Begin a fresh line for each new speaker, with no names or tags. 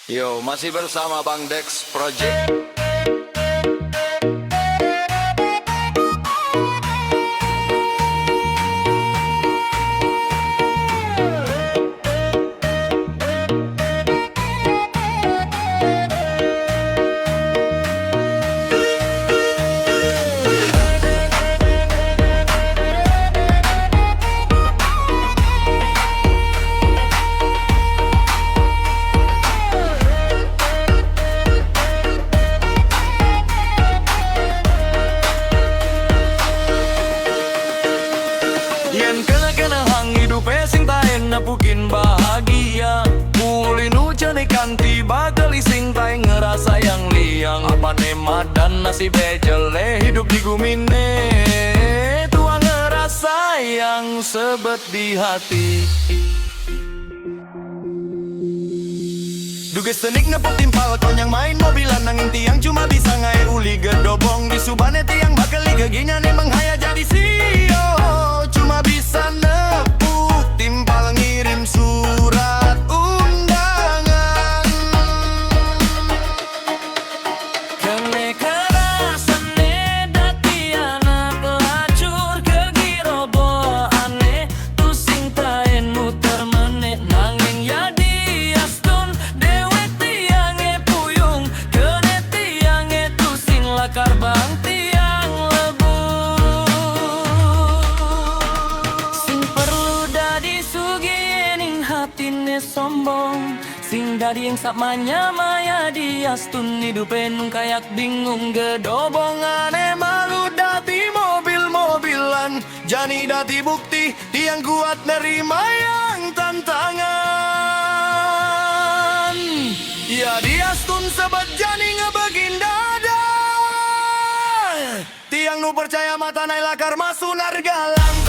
Yo, masih bersama Bang Dex Project.
Yen kena hang hidup sing tak enak bukin bahagia. Mulin hujan ikan tiba gelising tak ngerasa yang liang. Apa nemat dan nasib jele hidup di gumine. Tua ngerasa yang sebet di hati. Duges tenik nepok timpal konyang main mobilan nangin tiang cuma bisa ngai uli gedobong di subane tiang bakal ligaginya nemang haya jadi sio. Cuma bisa nepuk timpal ngirim surat undangan. Kene kerasane dati anak pelacur kegirobo aneh tu sing taen muter meneh nanging ya diastun dewek tiange puyung kene tiange tu sing lakar bang tiang lebu sing perlu dadi sugiening hatine sombong sing dadi yang sapmanya maya diastun hidupe nung kayak bingung gedobongane malu dati mobil-mobilan jani dati bukti tiang kuat nerima yang tantangan. Ya diastun sebet jani ngebegin dada tiang nu percaya mata naik lakar masunar galang.